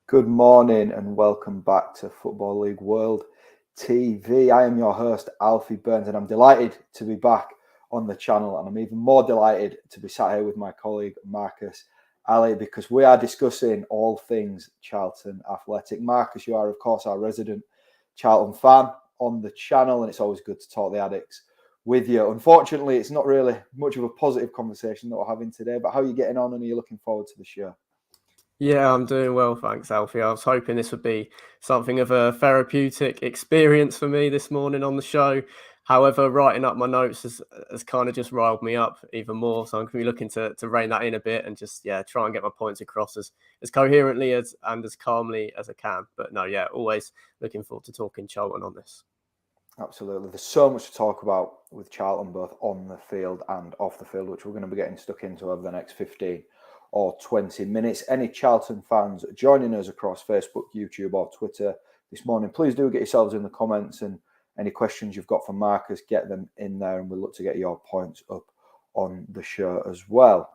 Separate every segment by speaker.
Speaker 1: Good morning and welcome back to Football League World TV. I am your host, Alfie Burns, and I'm delighted to be back on the channel. And I'm even more delighted to be sat here with my colleague, Marcus Ali, because we are discussing all things Charlton Athletic. Marcus, you are, of course, our resident Charlton fan on the channel, and it's always good to talk the Addicts with you. Unfortunately, it's not really much of a positive conversation that we're having today, but how are you getting on and are you looking forward to the show?
Speaker 2: Yeah, I'm doing well, thanks, Alfie. I was hoping this would be something of a therapeutic experience for me this morning on the show. However, writing up my notes has kind of just riled me up even more. So I'm going to be looking to rein that in a bit and just, try and get my points across as coherently and as calmly as I can. But no, always looking forward to talking Charlton on this.
Speaker 1: Absolutely. There's so much to talk about with Charlton, both on the field and off the field, which we're going to be getting stuck into over the next 15 or 20 minutes. Any Charlton fans joining us across Facebook, YouTube or Twitter this morning, please do get yourselves in the comments, and any questions you've got for Marcus, get them in there and we'll look to get your points up on the show as well.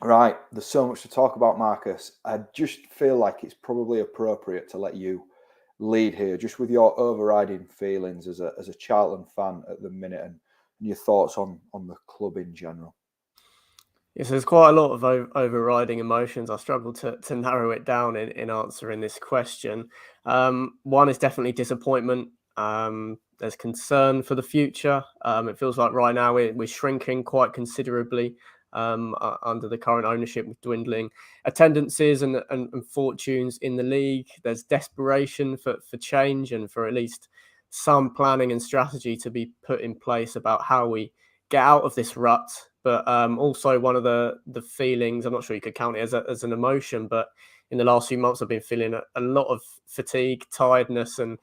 Speaker 1: Right, there's so much to talk about, Marcus. I just feel like it's probably appropriate to let you lead here, just with your overriding feelings as a Charlton fan at the minute and your thoughts on the club in general.
Speaker 2: Yes, there's quite a lot of overriding emotions. I struggle to narrow it down in answering this question. One is definitely disappointment. There's concern for the future. It feels like right now we're shrinking quite considerably under the current ownership, with dwindling attendances and fortunes in the league. There's desperation for change and for at least some planning and strategy to be put in place about how we get out of this rut. But also one of the feelings, I'm not sure you could count it as an emotion, but in the last few months I've been feeling a lot of fatigue, tiredness and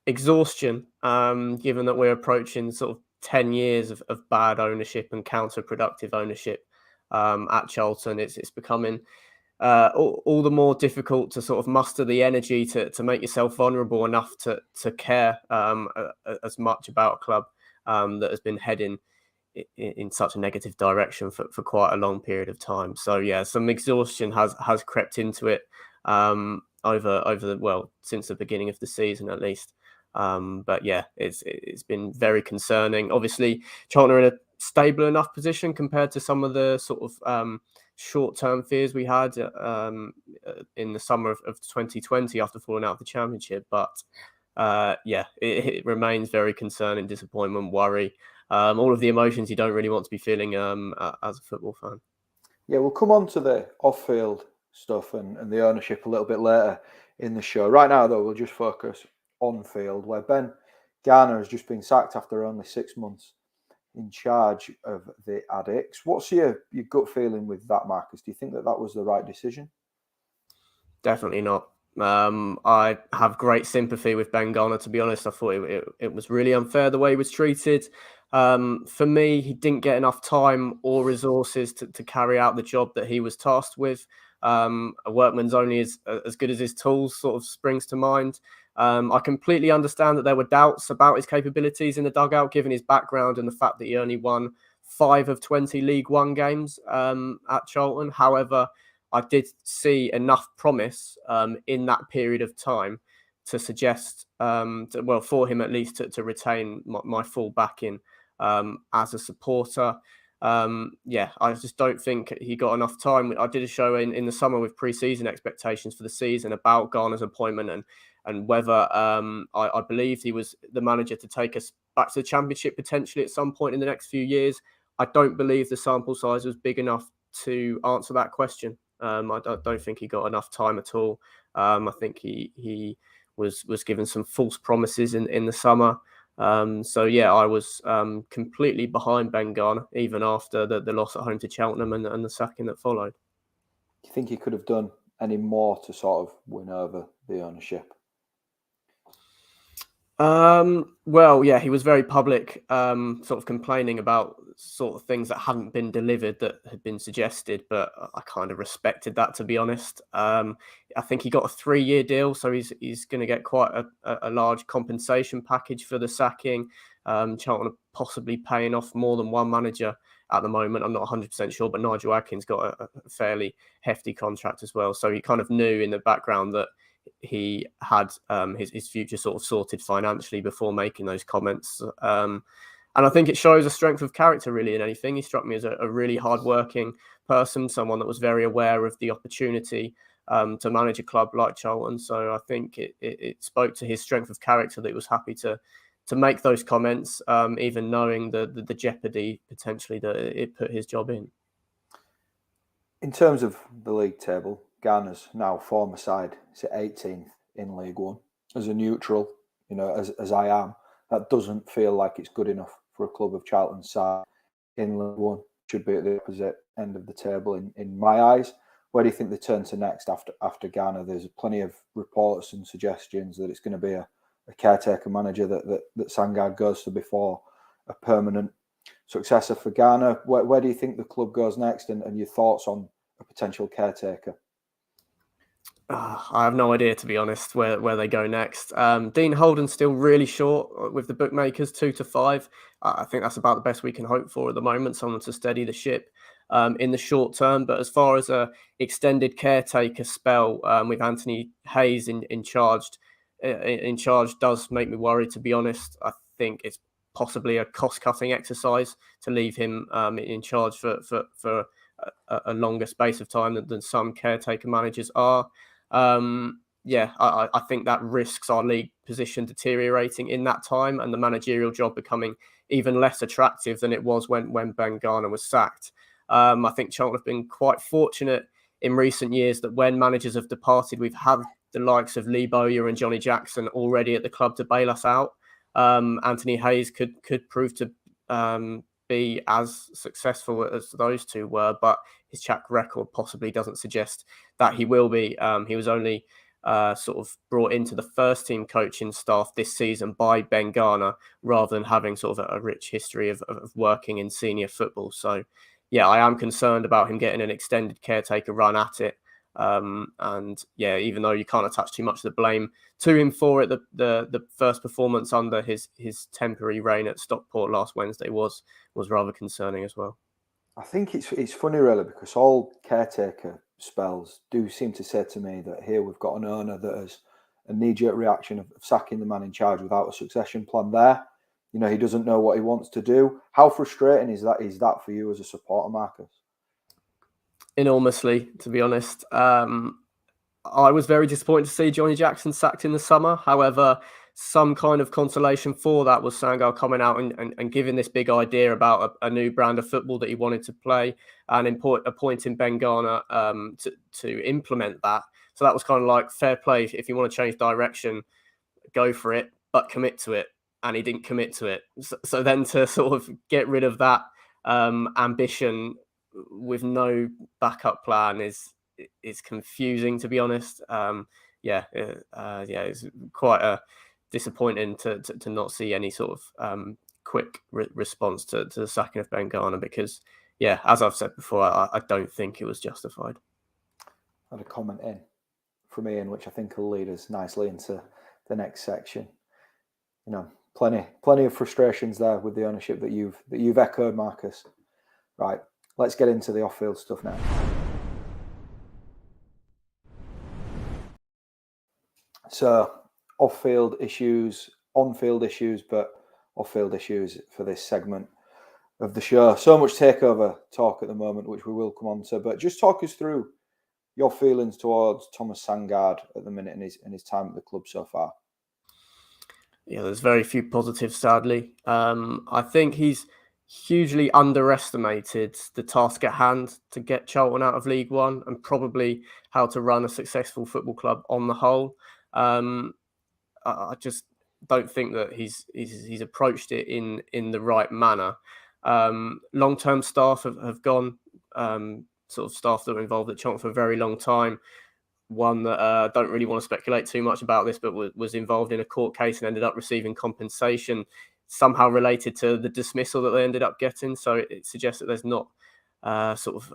Speaker 2: exhaustion, given that we're approaching sort of 10 years of bad ownership and counterproductive ownership at Charlton. It's becoming all the more difficult to sort of muster the energy to make yourself vulnerable enough to care as much about a club that has been heading in such a negative direction for quite a long period of time. So some exhaustion has crept into it since the beginning of the season at least. But it's been very concerning. Obviously, Charlton are in a stable enough position compared to some of the sort of short-term fears we had in the summer of 2020 after falling out of the Championship. But it remains very concerning, disappointment, worry. All of the emotions you don't really want to be feeling as a football fan.
Speaker 1: Yeah, we'll come on to the off-field stuff and the ownership a little bit later in the show. Right now, though, we'll just focus on field, where Ben Garner has just been sacked after only 6 months in charge of the Addicts. What's your gut feeling with that, Marcus? Do you think that was the right decision?
Speaker 2: Definitely not. I have great sympathy with Ben Garner, to be honest. I thought it was really unfair the way he was treated. For me, he didn't get enough time or resources to carry out the job that he was tasked with. A workman's only as good as his tools sort of springs to mind. I completely understand that there were doubts about his capabilities in the dugout, given his background and the fact that he only won 5 of 20 League One games at Charlton. However, I did see enough promise in that period of time to suggest, for him at least to retain my full backing as a supporter. I just don't think he got enough time. I did a show in the summer with pre-season expectations for the season about Garner's appointment and whether I believed he was the manager to take us back to the Championship potentially at some point in the next few years. I don't believe the sample size was big enough to answer that question. I don't think he got enough time at all. I think he was given some false promises in the summer. I was completely behind Ben Garner, even after the loss at home to Cheltenham and the sacking that followed.
Speaker 1: Do you think he could have done any more to sort of win over the ownership?
Speaker 2: He was very public, sort of complaining about sort of things that hadn't been delivered that had been suggested, but I kind of respected that, to be honest. I think he got a 3-year deal, so he's going to get quite a large compensation package for the sacking. Charlton are possibly paying off more than one manager at the moment. I'm not 100% sure, but Nigel Adkins got a fairly hefty contract as well. So he kind of knew in the background that he had his future sort of sorted financially before making those comments. And I think it shows a strength of character, really, in anything. He struck me as a really hardworking person, someone that was very aware of the opportunity to manage a club like Charlton. So I think it spoke to his strength of character that he was happy to make those comments, even knowing the jeopardy potentially that it put his job in.
Speaker 1: In terms of the league table, Garner's now former side is at 18th in League One. As a neutral, as I am, that doesn't feel like it's good enough for a club of Charlton's side in League One. Should be at the opposite end of the table in my eyes. Where do you think they turn to next after Garner? There's plenty of reports and suggestions that it's going to be a caretaker manager that Sangard goes to before a permanent successor for Garner. Where do you think the club goes next, and your thoughts on a potential caretaker?
Speaker 2: I have no idea, to be honest, where they go next. Dean Holden's still really short with the bookmakers, 2 to 5. I think that's about the best we can hope for at the moment, someone to steady the ship in the short term. But as far as a extended caretaker spell with Anthony Hayes in charge does make me worried, to be honest. I think it's possibly a cost-cutting exercise to leave him in charge for a longer space of time than some caretaker managers are. I think that risks our league position deteriorating in that time and the managerial job becoming even less attractive than it was when Ben Garner was sacked. I think Charlton have been quite fortunate in recent years that when managers have departed, we've had the likes of Lee Bowyer and Johnny Jackson already at the club to bail us out. Anthony Hayes could prove to be as successful as those two were, but his track record possibly doesn't suggest that he will be. He was only sort of brought into the first team coaching staff this season by Ben Garner, rather than having sort of a rich history of working in senior football. So, yeah, I am concerned about him getting an extended caretaker run at it. Even though you can't attach too much of the blame to him for it, the first performance under his temporary reign at Stockport last Wednesday was rather concerning as well.
Speaker 1: I think it's funny, really, because all caretaker spells do seem to say to me that here we've got an owner that has a knee-jerk reaction of sacking the man in charge without a succession plan there. He doesn't know what he wants to do. How frustrating is that for you as a supporter, Marcus?
Speaker 2: Enormously, to be honest. I was very disappointed to see Johnny Jackson sacked in the summer. However, some kind of consolation for that was Sangard coming out and giving this big idea about a new brand of football that he wanted to play and appointing Ben Garner to implement that. So that was kind of like fair play. If you want to change direction, go for it, but commit to it. And he didn't commit to it. So then to sort of get rid of that ambition with no backup plan is confusing, to be honest. It's quite disappointing to not see any sort of quick response to the sacking of Ben Garner, because, as I've said before, I don't think it was justified.
Speaker 1: I had a comment in from Ian, which I think will lead us nicely into the next section. Plenty of frustrations there with the ownership that you've echoed, Marcus. Right, let's get into the off-field stuff now. So, off-field issues, on-field issues, but off-field issues for this segment of the show. So much takeover talk at the moment, which we will come on to. But just talk us through your feelings towards Thomas Sangard at the minute in his time at the club so far.
Speaker 2: Yeah, there's very few positives, sadly. I think he's hugely underestimated the task at hand to get Charlton out of League One and probably how to run a successful football club on the whole. I just don't think that he's approached it in the right manner. Long-term staff have gone, sort of staff that were involved at Charlton for a very long time. One that I don't really want to speculate too much about this, but was involved in a court case and ended up receiving compensation somehow related to the dismissal that they ended up getting. So it suggests that there's not sort of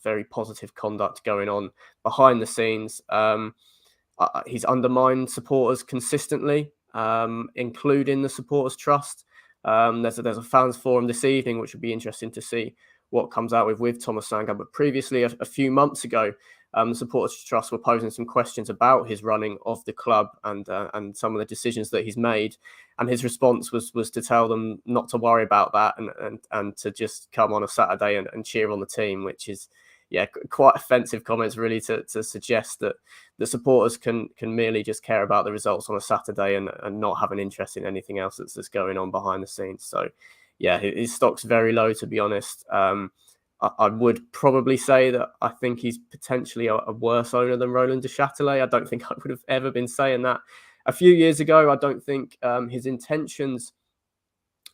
Speaker 2: very positive conduct going on behind the scenes. He's undermined supporters consistently, including the supporters' trust. There's a fans forum this evening, which would be interesting to see what comes out with Thomas Sandgaard. But previously, a few months ago, the Supporters Trust were posing some questions about his running of the club and some of the decisions that he's made. And his response was to tell them not to worry about that and to just come on a Saturday and cheer on the team, which is, quite offensive comments, really, to suggest that the supporters can merely just care about the results on a Saturday and not have an interest in anything else that's going on behind the scenes. So, his stock's very low, to be honest. I would probably say that I think he's potentially a worse owner than Roland de Châtelet. I don't think I would have ever been saying that a few years ago. I don't think his intentions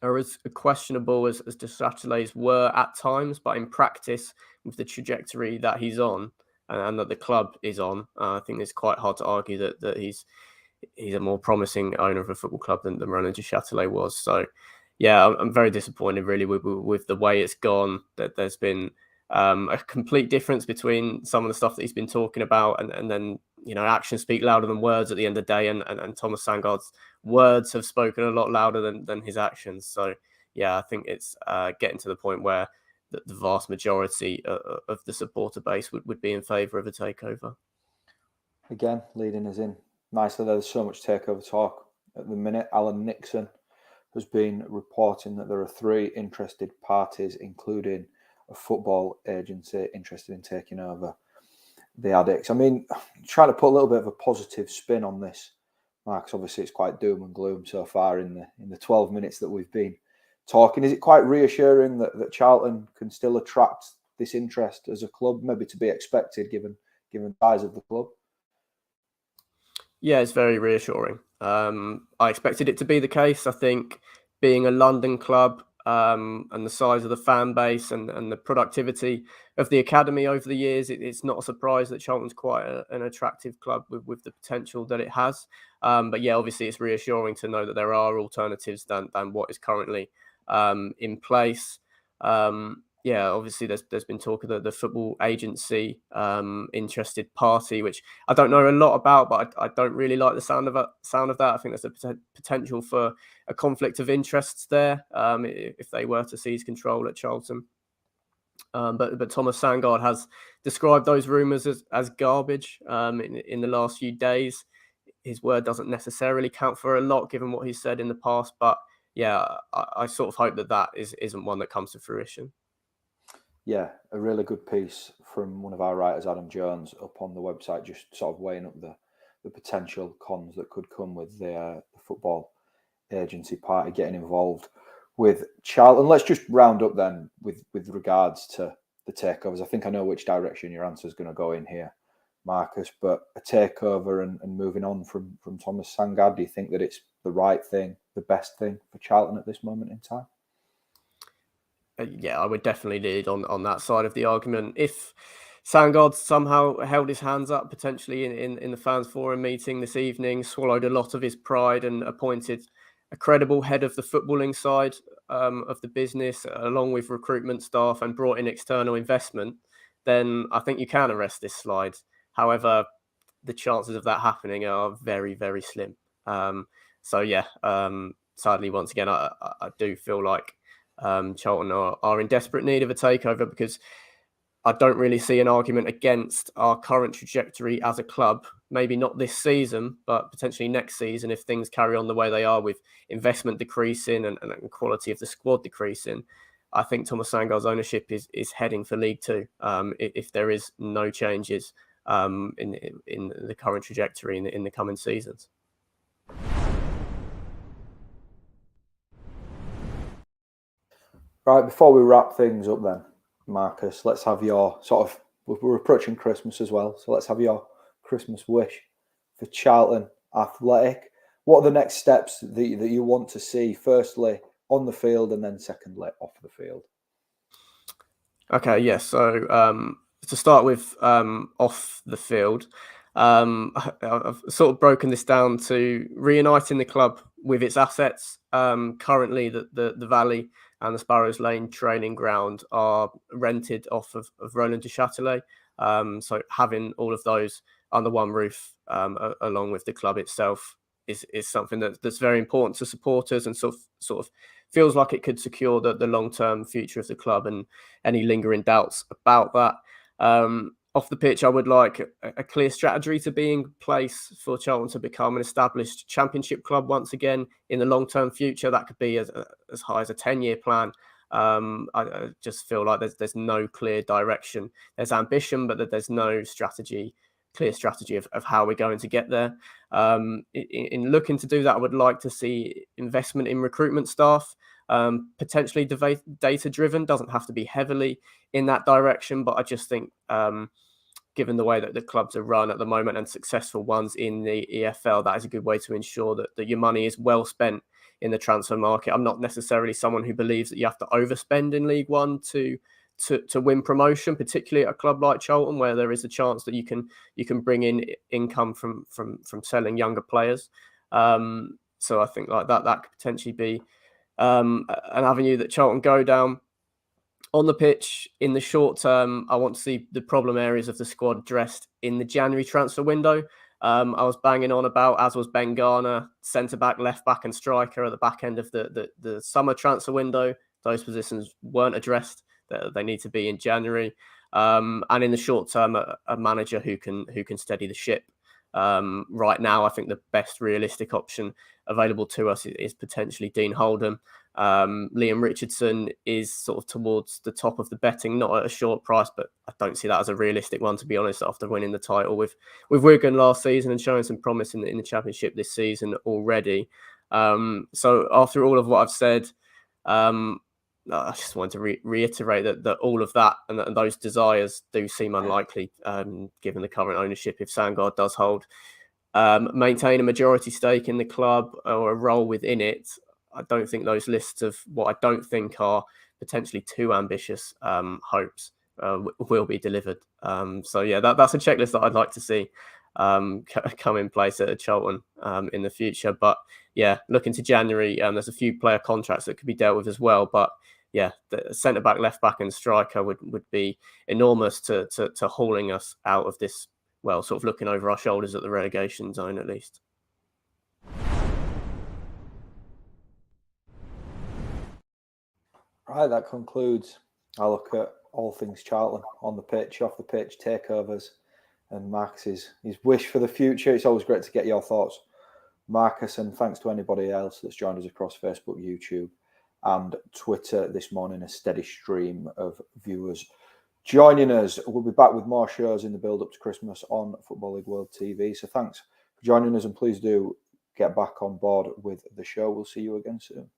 Speaker 2: are as questionable as de Châtelet's were at times, but in practice, with the trajectory that he's on and that the club is on, I think it's quite hard to argue that he's a more promising owner of a football club than Roland de Châtelet was. So, I'm very disappointed, really, with the way it's gone. That there's been a complete difference between some of the stuff that he's been talking about, and then actions speak louder than words at the end of the day. And Thomas Sandgaard's words have spoken a lot louder than his actions. So, I think it's getting to the point where the vast majority of the supporter base would be in favour of a takeover.
Speaker 1: Again, leading us in nicely. There's so much takeover talk at the minute. Alan Nixon has been reporting that there are 3 interested parties, including a football agency interested in taking over the Addicts. I mean, trying to put a little bit of a positive spin on this, Marcus. Obviously, it's quite doom and gloom so far in the 12 minutes that we've been talking. Is it quite reassuring that Charlton can still attract this interest as a club, maybe to be expected given the size of the club?
Speaker 2: Yeah, it's very reassuring. I expected it to be the case. I think being a London club and the size of the fan base and the productivity of the academy over the years, it's not a surprise that Charlton's quite an attractive club with the potential that it has. But obviously it's reassuring to know that there are alternatives than what is currently in place. Obviously there's been talk of the football agency interested party, which I don't know a lot about, but I don't really like the sound of that. I think there's a potential for a conflict of interests there if they were to seize control at Charlton. But Thomas Sandgaard has described those rumours as garbage in the last few days. His word doesn't necessarily count for a lot given what he's said in the past, but I sort of hope that isn't one that comes to fruition.
Speaker 1: Yeah, a really good piece from one of our writers, Adam Jones, up on the website, just sort of weighing up the potential cons that could come with the football agency party getting involved with Charlton. Let's just round up then with regards to the takeovers. I think I know which direction your answer is going to go in here, Marcus, but a takeover and moving on from Thomas Sandgaard, do you think that it's the right thing, the best thing for Charlton at this moment in time?
Speaker 2: I would definitely lead on that side of the argument. If Sandgaard somehow held his hands up potentially in the fans forum meeting this evening, swallowed a lot of his pride and appointed a credible head of the footballing side of the business, along with recruitment staff, and brought in external investment, then I think you can arrest this slide. However, the chances of that happening are very, very slim. Sadly, once again, I do feel like Charlton are in desperate need of a takeover, because I don't really see an argument against our current trajectory as a club. Maybe not this season, but potentially next season if things carry on the way they are, with investment decreasing and quality of the squad decreasing. I think Thomas Sandgaard's ownership is heading for League Two if there is no changes in the current trajectory in the coming seasons.
Speaker 1: Right, before we wrap things up then, Marcus, let's have your we're approaching Christmas as well, so let's have your Christmas wish for Charlton Athletic. What are the next steps that you want to see, firstly on the field and then secondly off the field?
Speaker 2: Okay, yes. So to start with, off the field, I've sort of broken this down to reuniting the club with its assets. Currently, the Valley and the Sparrows Lane training ground are rented off of Roland de Châtelet. So having all of those under one roof, along with the club itself, is something that's very important to supporters and sort of feels like it could secure the long-term future of the club, and any lingering doubts about that. Off the pitch, I would like a clear strategy to be in place for Charlton to become an established championship club once again in the long-term future. That could be as high as a 10-year plan. I just feel like there's no clear direction. There's ambition, but there's no clear strategy of how we're going to get there. In looking to do that, I would like to see investment in recruitment staff, potentially data-driven. Doesn't have to be heavily in that direction, but I just think given the way that the clubs are run at the moment, and successful ones in the EFL, that is a good way to ensure that your money is well spent in the transfer market. I'm not necessarily someone who believes that you have to overspend in League One to win promotion, particularly at a club like Charlton, where there is a chance that you can bring in income from selling younger players. So I think like that could potentially be an avenue that Charlton go down. On the pitch, in the short term, I want to see the problem areas of the squad addressed in the January transfer window. I was banging on about, as was Ben Garner, centre-back, left-back and striker at the back end of the summer transfer window. Those positions weren't addressed. They need to be in January. And in the short term, a manager who can steady the ship. Right now, I think the best realistic option available to us is potentially Dean Holdham. Liam Richardson is sort of towards the top of the betting, not at a short price, but I don't see that as a realistic one, to be honest, after winning the title with Wigan last season and showing some promise in the Championship this season already. So after all of what I've said, I just want to reiterate that all of that and those desires do seem unlikely, given the current ownership, if Sandgaard does hold. Maintain a majority stake in the club or a role within it. I don't think those lists of what I don't think are potentially too ambitious hopes will be delivered. So yeah, that's a checklist that I'd like to see come in place at Charlton in the future. But yeah, looking to January, there's a few player contracts that could be dealt with as well. But yeah, the centre back, left back, and striker would be enormous to hauling us out of this. Well, sort of looking over our shoulders at the relegation zone, at least.
Speaker 1: Right, that concludes our look at all things Charlton, on the pitch, off the pitch, takeovers, and Marcus's his wish for the future. It's always great to get your thoughts, Marcus, and thanks to anybody else that's joined us across Facebook, YouTube, and Twitter this morning. A steady stream of viewers joining us. We'll be back with more shows in the build-up to Christmas on Football League World TV. So thanks for joining us, and please do get back on board with the show. We'll see you again soon.